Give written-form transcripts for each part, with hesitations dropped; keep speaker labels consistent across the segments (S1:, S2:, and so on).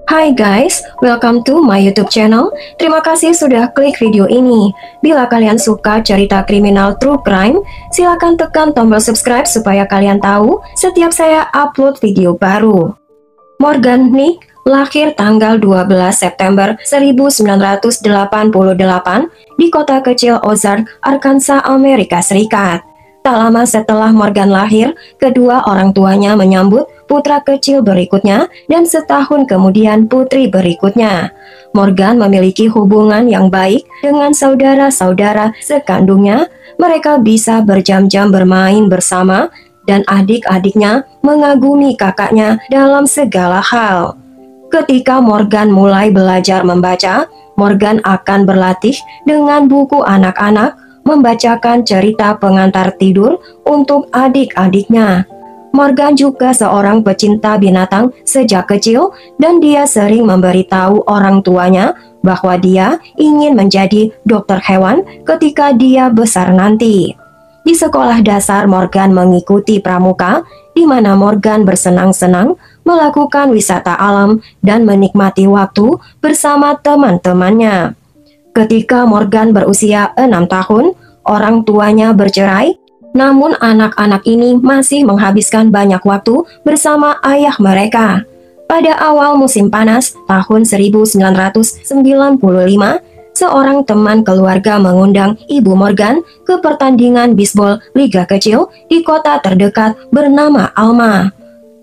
S1: Hai guys, welcome to my YouTube channel. Terima kasih sudah klik video ini. Bila kalian suka cerita kriminal true crime, silakan tekan tombol subscribe supaya kalian tahu setiap saya upload video baru. Morgan Nick lahir tanggal 12 September 1988 di kota kecil Ozark, Arkansas, Amerika Serikat. Tak lama setelah Morgan lahir, kedua orang tuanya menyambut putra kecil berikutnya dan setahun kemudian putri berikutnya. Morgan memiliki hubungan yang baik dengan saudara-saudara sekandungnya. Mereka bisa berjam-jam bermain bersama dan adik-adiknya mengagumi kakaknya dalam segala hal. Ketika Morgan mulai belajar membaca, Morgan akan berlatih dengan buku anak-anak, membacakan cerita pengantar tidur untuk adik-adiknya. Morgan juga seorang pecinta binatang sejak kecil dan dia sering memberitahu orang tuanya bahwa dia ingin menjadi dokter hewan ketika dia besar nanti. Di sekolah dasar Morgan mengikuti pramuka, di mana Morgan bersenang-senang melakukan wisata alam dan menikmati waktu bersama teman-temannya. Ketika Morgan berusia 6 tahun, orang tuanya bercerai, namun anak-anak ini masih menghabiskan banyak waktu bersama ayah mereka. Pada awal musim panas tahun 1995, seorang teman keluarga mengundang Ibu Morgan ke pertandingan bisbol liga kecil di kota terdekat bernama Alma.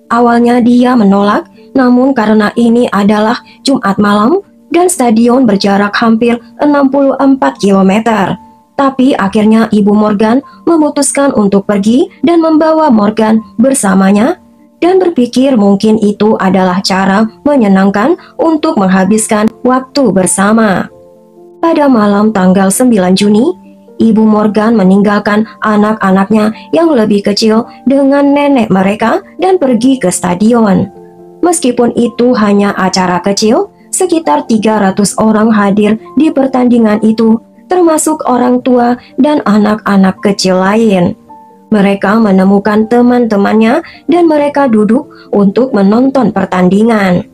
S1: Awalnya dia menolak, namun karena ini adalah Jumat malam dan stadion berjarak hampir 64 km. Tapi akhirnya Ibu Morgan memutuskan untuk pergi dan membawa Morgan bersamanya dan berpikir mungkin itu adalah cara menyenangkan untuk menghabiskan waktu bersama. Pada malam tanggal 9 Juni, Ibu Morgan meninggalkan anak-anaknya yang lebih kecil dengan nenek mereka dan pergi ke stadion. Meskipun itu hanya acara kecil, sekitar 300 orang hadir di pertandingan itu, termasuk orang tua dan anak-anak kecil lain. Mereka menemukan teman-temannya dan mereka duduk untuk menonton pertandingan.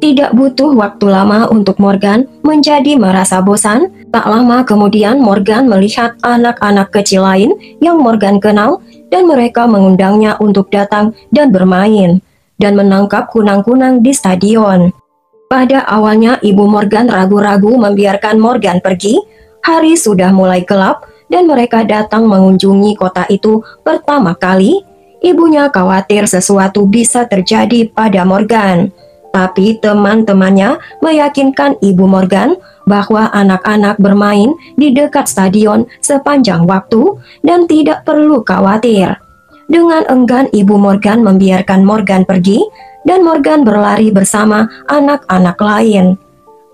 S1: Tidak butuh waktu lama untuk Morgan menjadi merasa bosan. Tak lama kemudian Morgan melihat anak-anak kecil lain yang Morgan kenal dan mereka mengundangnya untuk datang dan bermain dan menangkap kunang-kunang di stadion. Pada awalnya Ibu Morgan ragu-ragu membiarkan Morgan pergi. Hari sudah mulai gelap dan mereka datang mengunjungi kota itu pertama kali. Ibunya khawatir sesuatu bisa terjadi pada Morgan. Tapi teman-temannya meyakinkan Ibu Morgan bahwa anak-anak bermain di dekat stadion sepanjang waktu dan tidak perlu khawatir. Dengan enggan Ibu Morgan membiarkan Morgan pergi dan Morgan berlari bersama anak-anak lain.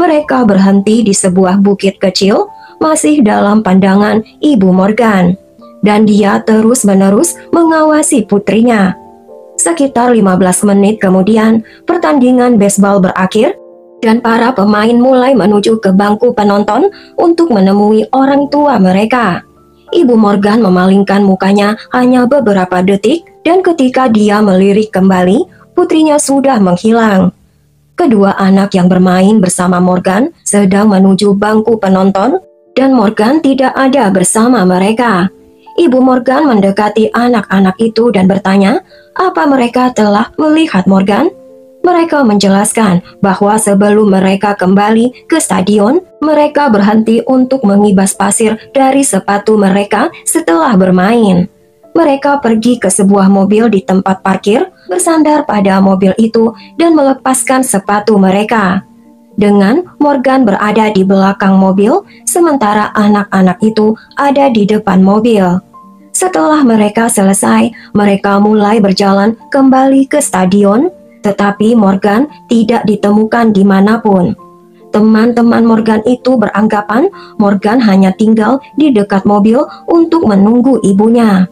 S1: Mereka berhenti di sebuah bukit kecil, masih dalam pandangan Ibu Morgan, dan dia terus-menerus mengawasi putrinya. Sekitar 15 menit kemudian, pertandingan baseball berakhir, dan para pemain mulai menuju ke bangku penonton untuk menemui orang tua mereka. Ibu Morgan memalingkan mukanya hanya beberapa detik, dan ketika dia melirik kembali, putrinya sudah menghilang. Kedua anak yang bermain bersama Morgan sedang menuju bangku penonton, dan Morgan tidak ada bersama mereka. Ibu Morgan mendekati anak-anak itu dan bertanya, apa mereka telah melihat Morgan? Mereka menjelaskan bahwa sebelum mereka kembali ke stadion, mereka berhenti untuk mengibas pasir dari sepatu mereka setelah bermain. Mereka pergi ke sebuah mobil di tempat parkir, bersandar pada mobil itu dan melepaskan sepatu mereka. Dengan Morgan berada di belakang mobil, sementara anak-anak itu ada di depan mobil. Setelah mereka selesai, mereka mulai berjalan kembali ke stadion, tetapi Morgan tidak ditemukan dimanapun. Teman-teman Morgan itu beranggapan Morgan hanya tinggal di dekat mobil untuk menunggu ibunya.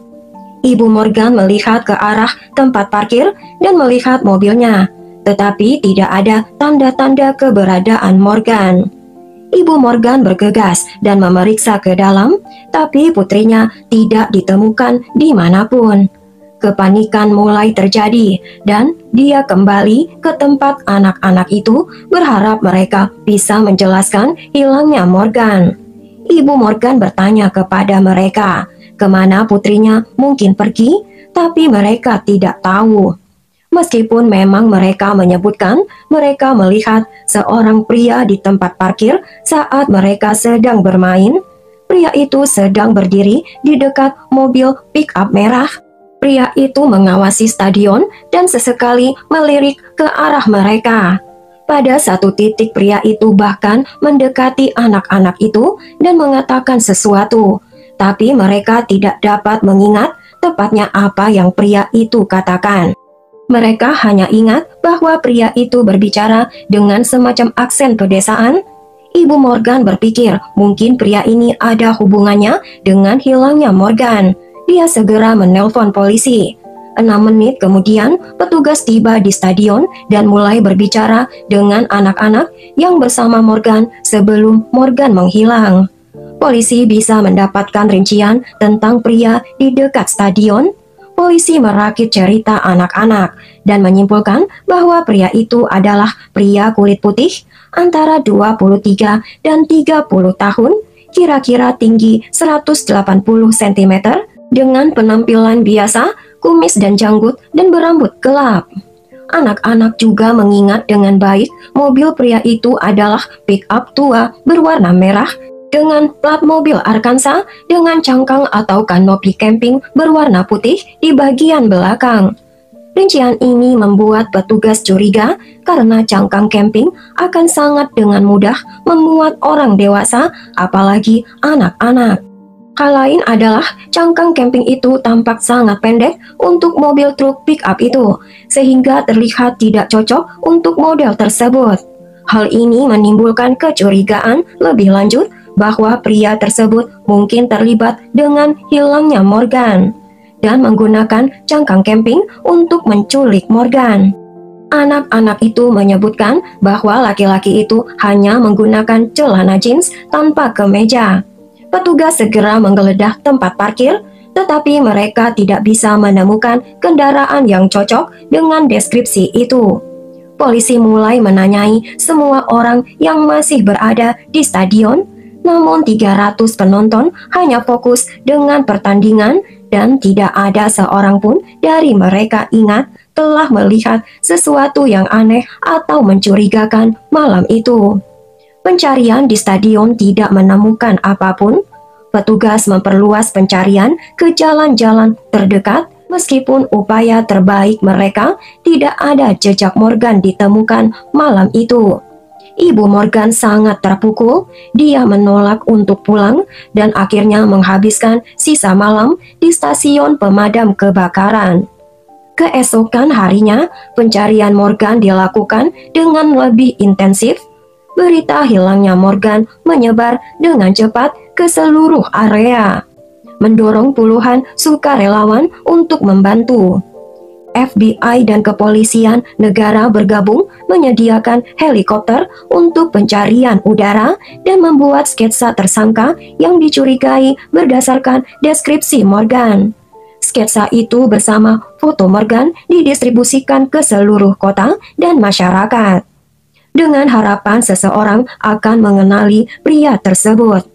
S1: Ibu Morgan melihat ke arah tempat parkir dan melihat mobilnya, tetapi tidak ada tanda-tanda keberadaan Morgan. Ibu Morgan bergegas dan memeriksa ke dalam, tapi putrinya tidak ditemukan dimanapun. kepanikan mulai terjadi dan dia kembali ke tempat anak-anak itu berharap mereka bisa menjelaskan hilangnya Morgan. Ibu Morgan bertanya kepada mereka kemana putrinya mungkin pergi, tapi mereka tidak tahu. Meskipun memang mereka menyebutkan mereka melihat seorang pria di tempat parkir saat mereka sedang bermain. Pria itu sedang berdiri di dekat mobil pick-up merah. Pria itu mengawasi stadion dan sesekali melirik ke arah mereka. Pada satu titik pria itu bahkan mendekati anak-anak itu dan mengatakan sesuatu. Tapi mereka tidak dapat mengingat tepatnya apa yang pria itu katakan. Mereka hanya ingat bahwa pria itu berbicara dengan semacam aksen pedesaan. Ibu Morgan berpikir mungkin pria ini ada hubungannya dengan hilangnya Morgan. Dia segera menelpon polisi. 6 menit kemudian, petugas tiba di stadion dan mulai berbicara dengan anak-anak yang bersama Morgan sebelum Morgan menghilang. Polisi bisa mendapatkan rincian tentang pria di dekat stadion. Polisi merakit cerita anak-anak dan menyimpulkan bahwa pria itu adalah pria kulit putih antara 23 dan 30 tahun, kira-kira tinggi 180 cm, dengan penampilan biasa, kumis dan janggut dan berambut gelap. Anak-anak juga mengingat dengan baik mobil pria itu adalah pick-up tua berwarna merah dengan plat mobil Arkansas dengan cangkang atau kanopi camping berwarna putih di bagian belakang. Rincian ini membuat petugas curiga karena cangkang camping akan sangat dengan mudah memuat orang dewasa, apalagi anak-anak. Hal lain adalah cangkang camping itu tampak sangat pendek untuk mobil truk pick-up itu, sehingga terlihat tidak cocok untuk model tersebut. Hal ini menimbulkan kecurigaan lebih lanjut bahwa pria tersebut mungkin terlibat dengan hilangnya Morgan dan menggunakan cangkang camping untuk menculik Morgan. Anak-anak itu menyebutkan bahwa laki-laki itu hanya menggunakan celana jeans tanpa kemeja. Petugas segera menggeledah tempat parkir, tetapi mereka tidak bisa menemukan kendaraan yang cocok dengan deskripsi itu. Polisi mulai menanyai semua orang yang masih berada di stadion, namun 300 penonton hanya fokus dengan pertandingan dan tidak ada seorang pun dari mereka ingat telah melihat sesuatu yang aneh atau mencurigakan malam itu. Pencarian di stadion tidak menemukan apapun. Petugas memperluas pencarian ke jalan-jalan terdekat. Meskipun upaya terbaik mereka, tidak ada jejak Morgan ditemukan malam itu. Ibu Morgan sangat terpukul. Dia menolak untuk pulang dan akhirnya menghabiskan sisa malam di stasiun pemadam kebakaran. Keesokan harinya, pencarian Morgan dilakukan dengan lebih intensif. Berita hilangnya Morgan menyebar dengan cepat ke seluruh area, mendorong puluhan sukarelawan untuk membantu. FBI dan kepolisian negara bergabung menyediakan helikopter untuk pencarian udara dan membuat sketsa tersangka yang dicurigai berdasarkan deskripsi Morgan. Sketsa itu bersama foto Morgan didistribusikan ke seluruh kota dan masyarakat, dengan harapan seseorang akan mengenali pria tersebut.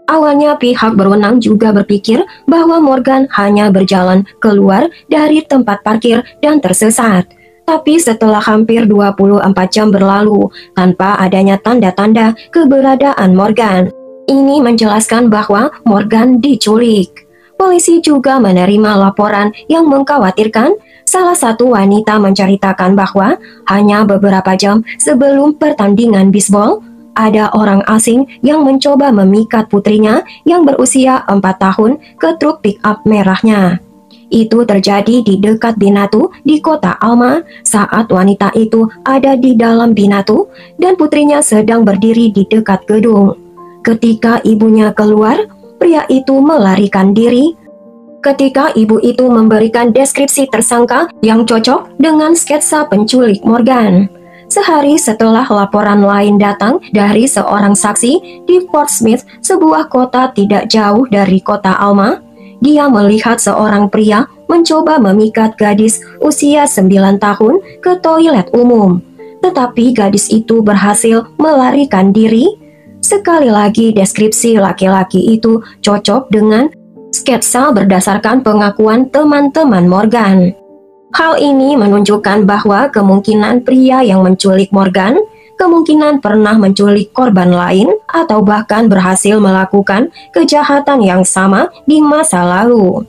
S1: Awalnya pihak berwenang juga berpikir bahwa Morgan hanya berjalan keluar dari tempat parkir dan tersesat. Tapi setelah hampir 24 jam berlalu tanpa adanya tanda-tanda keberadaan Morgan, ini menjelaskan bahwa Morgan diculik. Polisi juga menerima laporan yang mengkhawatirkan. Salah satu wanita menceritakan bahwa hanya beberapa jam sebelum pertandingan bisbol, ada orang asing yang mencoba memikat putrinya yang berusia 4 tahun ke truk pick-up merahnya. Itu terjadi di dekat Binatu di kota Alma saat wanita itu ada di dalam Binatu dan putrinya sedang berdiri di dekat gedung. Ketika ibunya keluar, pria itu melarikan diri. Ketika ibu itu memberikan deskripsi tersangka yang cocok dengan sketsa penculik Morgan. Sehari setelah laporan lain datang dari seorang saksi di Fort Smith, sebuah kota tidak jauh dari kota Alma, dia melihat seorang pria mencoba memikat gadis usia 9 tahun ke toilet umum. Tetapi gadis itu berhasil melarikan diri. Sekali lagi deskripsi laki-laki itu cocok dengan sketsa berdasarkan pengakuan teman-teman Morgan. Hal ini menunjukkan bahwa kemungkinan pria yang menculik Morgan kemungkinan pernah menculik korban lain atau bahkan berhasil melakukan kejahatan yang sama di masa lalu.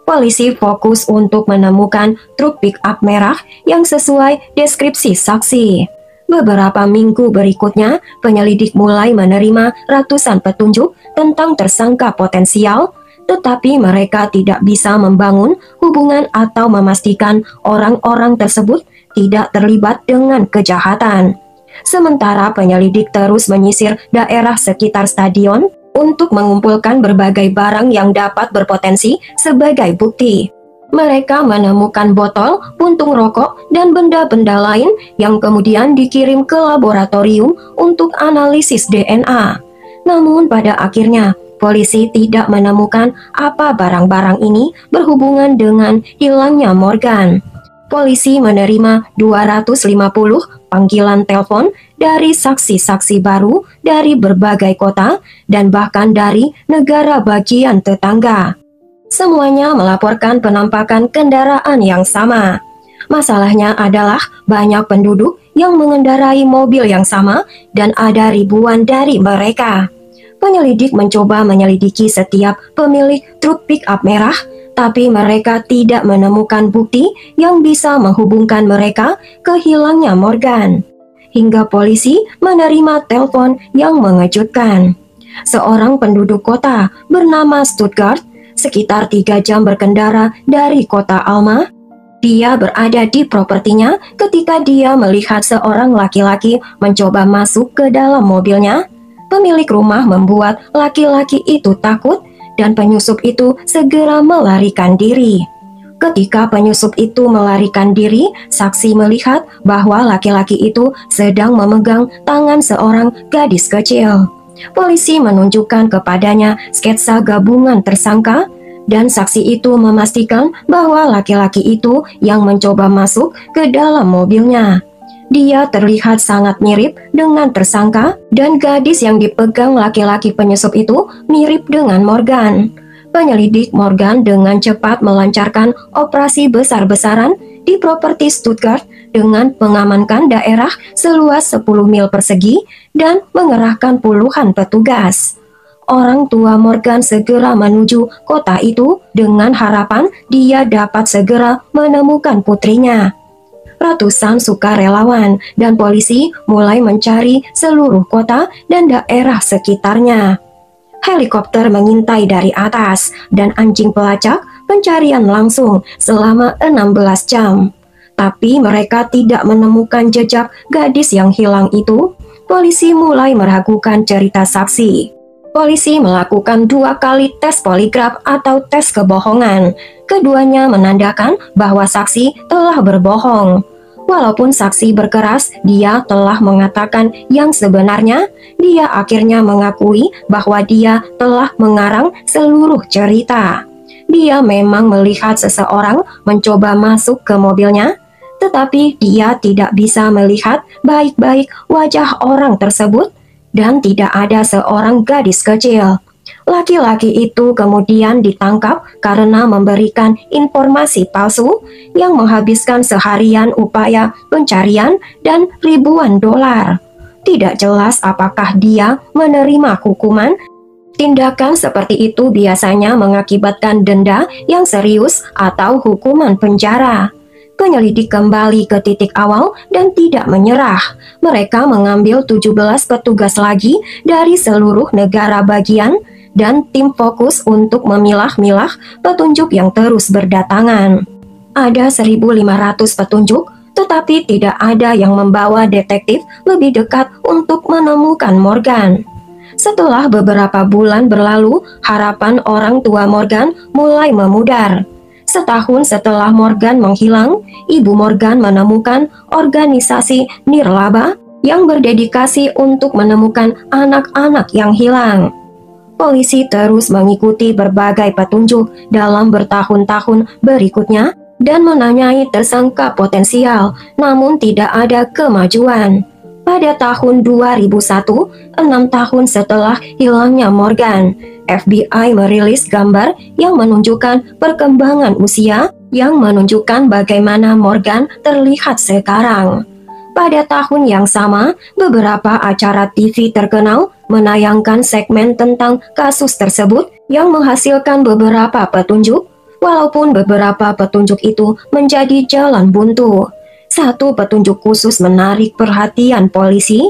S1: Polisi fokus untuk menemukan truk pick-up merah yang sesuai deskripsi saksi. Beberapa minggu berikutnya, penyelidik mulai menerima ratusan petunjuk tentang tersangka potensial, tetapi mereka tidak bisa membangun hubungan atau memastikan orang-orang tersebut tidak terlibat dengan kejahatan. Sementara penyelidik terus menyisir daerah sekitar stadion untuk mengumpulkan berbagai barang yang dapat berpotensi sebagai bukti. Mereka menemukan botol, puntung rokok, dan benda-benda lain yang kemudian dikirim ke laboratorium untuk analisis DNA. Namun pada akhirnya, polisi tidak menemukan apa barang-barang ini berhubungan dengan hilangnya Morgan. Polisi menerima 250 panggilan telepon dari saksi-saksi baru dari berbagai kota dan bahkan dari negara bagian tetangga. Semuanya melaporkan penampakan kendaraan yang sama. Masalahnya adalah banyak penduduk yang mengendarai mobil yang sama dan ada ribuan dari mereka. Penyelidik mencoba menyelidiki setiap pemilik truk pick-up merah, tapi mereka tidak menemukan bukti yang bisa menghubungkan mereka ke hilangnya Morgan. Hingga polisi menerima telepon yang mengejutkan. Seorang penduduk kota bernama Stuttgart, sekitar 3 jam berkendara dari kota Alma. Dia berada di propertinya ketika dia melihat seorang laki-laki mencoba masuk ke dalam mobilnya. Pemilik rumah membuat laki-laki itu takut dan penyusup itu segera melarikan diri. Ketika penyusup itu melarikan diri, saksi melihat bahwa laki-laki itu sedang memegang tangan seorang gadis kecil. Polisi menunjukkan kepadanya sketsa gabungan tersangka, dan saksi itu memastikan bahwa laki-laki itu yang mencoba masuk ke dalam mobilnya. Dia terlihat sangat mirip dengan tersangka, dan gadis yang dipegang laki-laki penyusup itu mirip dengan Morgan. Penyelidik Morgan dengan cepat melancarkan operasi besar-besaran di properti Stuttgart dengan mengamankan daerah seluas 10 mil persegi dan mengerahkan puluhan petugas. Orang tua Morgan segera menuju kota itu dengan harapan dia dapat segera menemukan putrinya. Ratusan sukarelawan dan polisi mulai mencari seluruh kota dan daerah sekitarnya. Helikopter mengintai dari atas dan anjing pelacak pencarian langsung selama 16 jam. Tapi mereka tidak menemukan jejak gadis yang hilang itu. Polisi mulai meragukan cerita saksi. Polisi melakukan 2 kali tes poligraf atau tes kebohongan. Keduanya menandakan bahwa saksi telah berbohong. Walaupun saksi berkeras, dia telah mengatakan yang sebenarnya, dia akhirnya mengakui bahwa dia telah mengarang seluruh cerita. Dia memang melihat seseorang mencoba masuk ke mobilnya, tetapi dia tidak bisa melihat baik-baik wajah orang tersebut, dan tidak ada seorang gadis kecil. Laki-laki itu kemudian ditangkap karena memberikan informasi palsu yang menghabiskan seharian upaya pencarian dan ribuan dolar. Tidak jelas apakah dia menerima hukuman. Tindakan seperti itu biasanya mengakibatkan denda yang serius atau hukuman penjara. Penyelidik kembali ke titik awal dan tidak menyerah. Mereka mengambil 17 petugas lagi dari seluruh negara bagian dan tim fokus untuk memilah-milah petunjuk yang terus berdatangan. Ada 1.500 petunjuk, tetapi tidak ada yang membawa detektif lebih dekat untuk menemukan Morgan. Setelah beberapa bulan berlalu, harapan orang tua Morgan mulai memudar. Setahun setelah Morgan menghilang, ibu Morgan menemukan organisasi nirlaba yang berdedikasi untuk menemukan anak-anak yang hilang. polisi terus mengikuti berbagai petunjuk dalam bertahun-tahun berikutnya dan menanyai tersangka potensial, namun tidak ada kemajuan. Pada tahun 2001, 6 tahun setelah hilangnya Morgan, FBI merilis gambar yang menunjukkan perkembangan usia yang menunjukkan bagaimana Morgan terlihat sekarang. Pada tahun yang sama, beberapa acara TV terkenal menayangkan segmen tentang kasus tersebut yang menghasilkan beberapa petunjuk, walaupun beberapa petunjuk itu menjadi jalan buntu. Satu petunjuk khusus menarik perhatian polisi.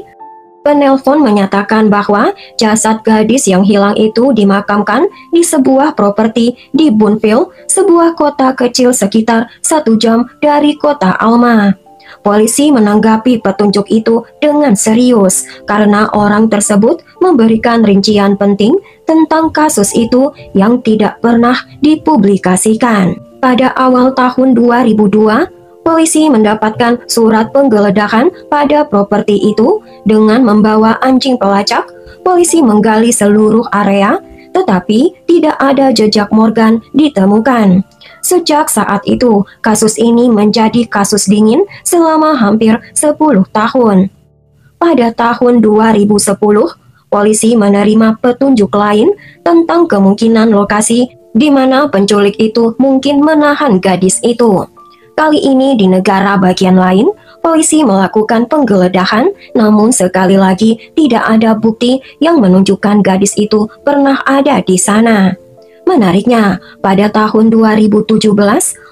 S1: Penelpon menyatakan bahwa jasad gadis yang hilang itu dimakamkan di sebuah properti di Boonville, sebuah kota kecil sekitar 1 jam dari kota Alma. Polisi menanggapi petunjuk itu dengan serius karena orang tersebut memberikan rincian penting tentang kasus itu yang tidak pernah dipublikasikan. Pada awal tahun 2002, polisi mendapatkan surat penggeledahan pada properti itu dengan membawa anjing pelacak. Polisi menggali seluruh area, tetapi tidak ada jejak Morgan ditemukan. Sejak saat itu, kasus ini menjadi kasus dingin selama hampir 10 tahun. Pada tahun 2010, polisi menerima petunjuk lain tentang kemungkinan lokasi di mana penculik itu mungkin menahan gadis itu. Kali ini di negara bagian lain, polisi melakukan penggeledahan, namun sekali lagi tidak ada bukti yang menunjukkan gadis itu pernah ada di sana. Menariknya, pada tahun 2017,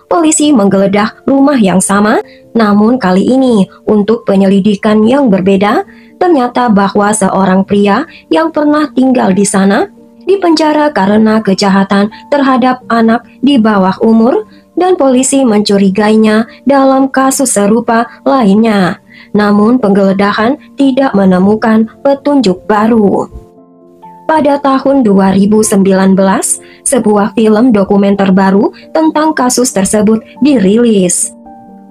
S1: polisi menggeledah rumah yang sama, namun kali ini untuk penyelidikan yang berbeda, ternyata bahwa seorang pria yang pernah tinggal di sana dipenjara karena kejahatan terhadap anak di bawah umur, dan polisi mencurigainya dalam kasus serupa lainnya. Namun penggeledahan tidak menemukan petunjuk baru. Pada tahun 2019, sebuah film dokumenter baru tentang kasus tersebut dirilis.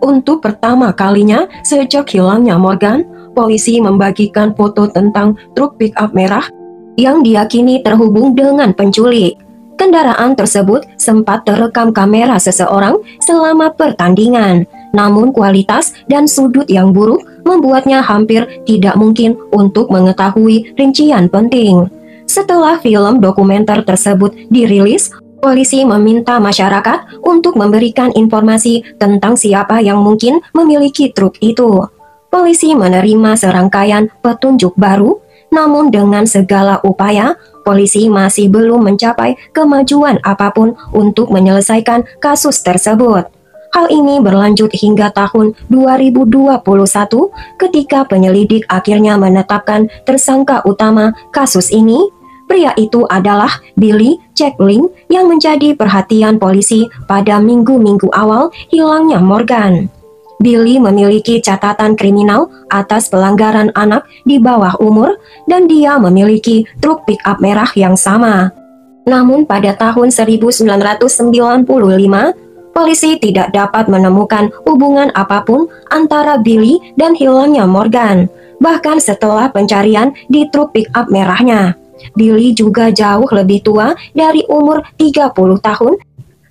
S1: Untuk pertama kalinya sejak hilangnya Morgan, polisi membagikan foto tentang truk pick-up merah yang diyakini terhubung dengan penculik. Kendaraan tersebut sempat terekam kamera seseorang selama pertandingan, namun kualitas dan sudut yang buruk membuatnya hampir tidak mungkin untuk mengetahui rincian penting. Setelah film dokumenter tersebut dirilis, polisi meminta masyarakat untuk memberikan informasi tentang siapa yang mungkin memiliki truk itu. Polisi menerima serangkaian petunjuk baru, namun dengan segala upaya, polisi masih belum mencapai kemajuan apapun untuk menyelesaikan kasus tersebut. Hal ini berlanjut hingga tahun 2021 ketika penyelidik akhirnya menetapkan tersangka utama kasus ini. Pria itu adalah Billy Jack Ling yang menjadi perhatian polisi pada minggu-minggu awal hilangnya Morgan. Billy memiliki catatan kriminal atas pelanggaran anak di bawah umur dan dia memiliki truk pick-up merah yang sama. Namun pada tahun 1995, polisi tidak dapat menemukan hubungan apapun antara Billy dan hilangnya Morgan, bahkan setelah pencarian di truk pick-up merahnya. Billy juga jauh lebih tua dari umur 30 tahun,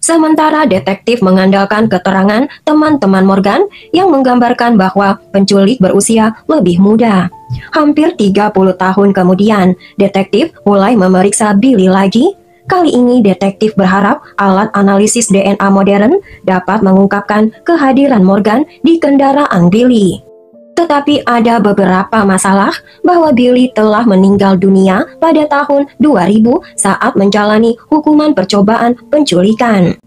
S1: sementara detektif mengandalkan keterangan teman-teman Morgan yang menggambarkan bahwa penculik berusia lebih muda. Hampir 30 tahun kemudian, detektif mulai memeriksa Billy lagi. Kali ini detektif berharap alat analisis DNA modern dapat mengungkapkan kehadiran Morgan di kendaraan Billy. Tetapi ada beberapa masalah bahwa Billy telah meninggal dunia pada tahun 2000 saat menjalani hukuman percobaan penculikan.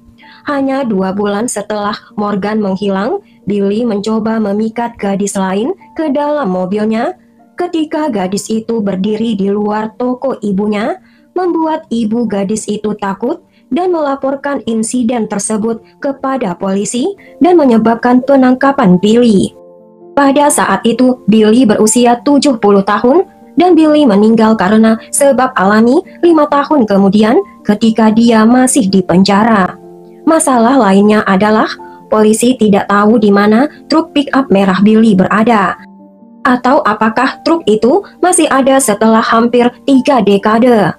S1: Hanya 2 bulan setelah Morgan menghilang, Billy mencoba memikat gadis lain ke dalam mobilnya. Ketika gadis itu berdiri di luar toko ibunya, membuat ibu gadis itu takut dan melaporkan insiden tersebut kepada polisi dan menyebabkan penangkapan Billy. Pada saat itu, Billy berusia 70 tahun dan Billy meninggal karena sebab alami 5 tahun kemudian ketika dia masih di penjara. Masalah lainnya adalah polisi tidak tahu di mana truk pick-up merah Billy berada, atau apakah truk itu masih ada setelah hampir 3 dekade.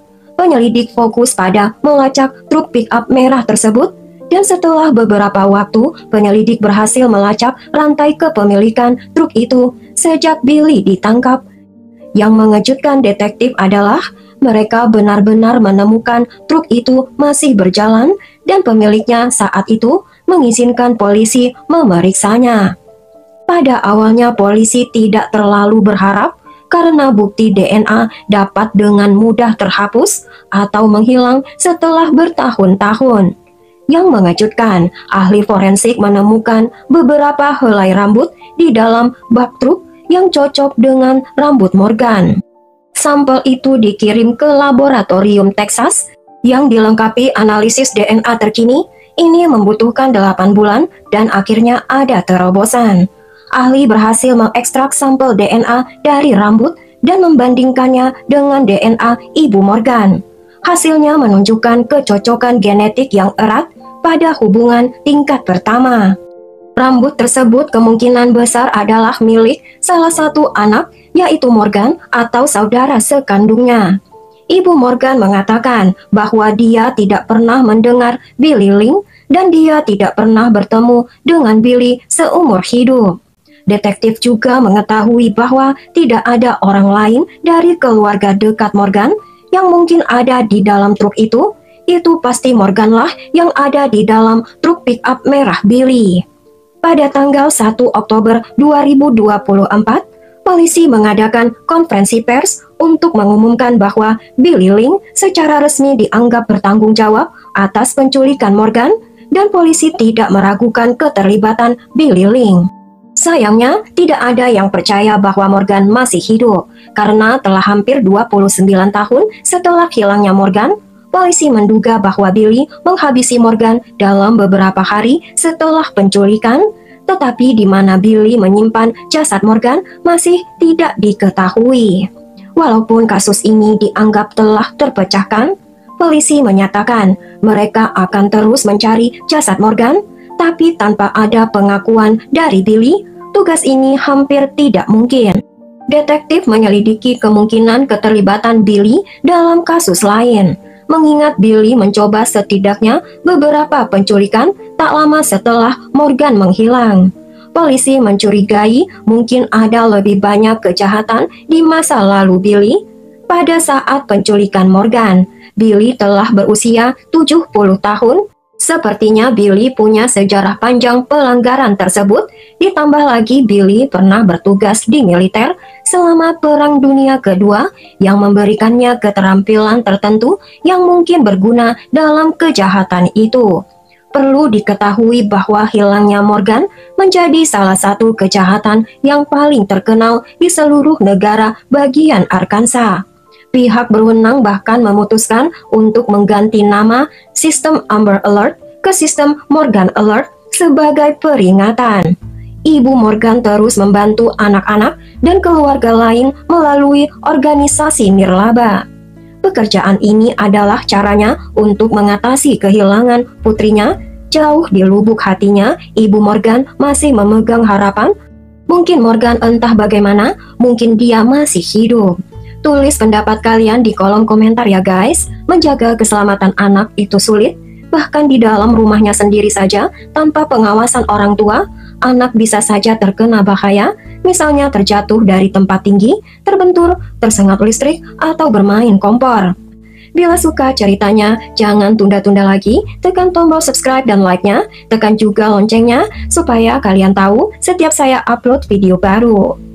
S1: penyelidik fokus pada melacak truk pick-up merah tersebut. Dan setelah beberapa waktu, penyelidik berhasil melacak rantai kepemilikan truk itu sejak Billy ditangkap. Yang mengejutkan detektif adalah mereka benar-benar menemukan truk itu masih berjalan dan pemiliknya saat itu mengizinkan polisi memeriksanya. Pada awalnya polisi tidak terlalu berharap karena bukti DNA dapat dengan mudah terhapus atau menghilang setelah bertahun-tahun. Yang mengejutkan, ahli forensik menemukan beberapa helai rambut di dalam bak truk yang cocok dengan rambut Morgan. Sampel itu dikirim ke laboratorium Texas yang dilengkapi analisis DNA terkini. Ini membutuhkan 8 bulan dan akhirnya ada terobosan. Ahli berhasil mengekstrak sampel DNA dari rambut dan membandingkannya dengan DNA ibu Morgan. Hasilnya menunjukkan kecocokan genetik yang erat pada hubungan tingkat pertama. Rambut tersebut kemungkinan besar adalah milik salah satu anak, yaitu Morgan atau saudara sekandungnya. Ibu Morgan mengatakan bahwa dia tidak pernah mendengar Billy Link dan dia tidak pernah bertemu dengan Billy seumur hidup. Detektif juga mengetahui bahwa tidak ada orang lain dari keluarga dekat Morgan yang mungkin ada di dalam truk itu. Itu pasti Morganlah yang ada di dalam truk pick-up merah Billy. Pada tanggal 1 Oktober 2024, polisi mengadakan konferensi pers untuk mengumumkan bahwa Billy Link secara resmi dianggap bertanggung jawab atas penculikan Morgan dan polisi tidak meragukan keterlibatan Billy Link. Sayangnya, tidak ada yang percaya bahwa Morgan masih hidup karena telah hampir 29 tahun setelah hilangnya Morgan. Polisi menduga bahwa Billy menghabisi Morgan dalam beberapa hari setelah penculikan, tetapi di mana Billy menyimpan jasad Morgan masih tidak diketahui. Walaupun kasus ini dianggap telah terpecahkan, polisi menyatakan mereka akan terus mencari jasad Morgan, tapi tanpa ada pengakuan dari Billy, tugas ini hampir tidak mungkin. Detektif menyelidiki kemungkinan keterlibatan Billy dalam kasus lain, mengingat Billy mencoba setidaknya beberapa penculikan tak lama setelah Morgan menghilang. Polisi mencurigai mungkin ada lebih banyak kejahatan di masa lalu Billy. Pada saat penculikan Morgan, Billy telah berusia 70 tahun. Sepertinya Billy punya sejarah panjang pelanggaran tersebut, ditambah lagi Billy pernah bertugas di militer selama Perang Dunia Kedua yang memberikannya keterampilan tertentu yang mungkin berguna dalam kejahatan itu. Perlu diketahui bahwa hilangnya Morgan menjadi salah satu kejahatan yang paling terkenal di seluruh negara bagian Arkansas. Pihak berwenang bahkan memutuskan untuk mengganti nama sistem Amber Alert ke sistem Morgan Alert sebagai peringatan. Ibu Morgan terus membantu anak-anak dan keluarga lain melalui organisasi nirlaba. Pekerjaan ini adalah caranya untuk mengatasi kehilangan putrinya. Jauh di lubuk hatinya, Ibu Morgan masih memegang harapan. Mungkin Morgan entah bagaimana, mungkin dia masih hidup. Tulis pendapat kalian di kolom komentar ya guys. Menjaga keselamatan anak itu sulit. Bahkan di dalam rumahnya sendiri saja, tanpa pengawasan orang tua, anak bisa saja terkena bahaya. Misalnya terjatuh dari tempat tinggi, terbentur, tersengat listrik, atau bermain kompor. Bila suka ceritanya, jangan tunda-tunda lagi. Tekan tombol subscribe dan like-nya. Tekan juga loncengnya supaya kalian tahu setiap saya upload video baru.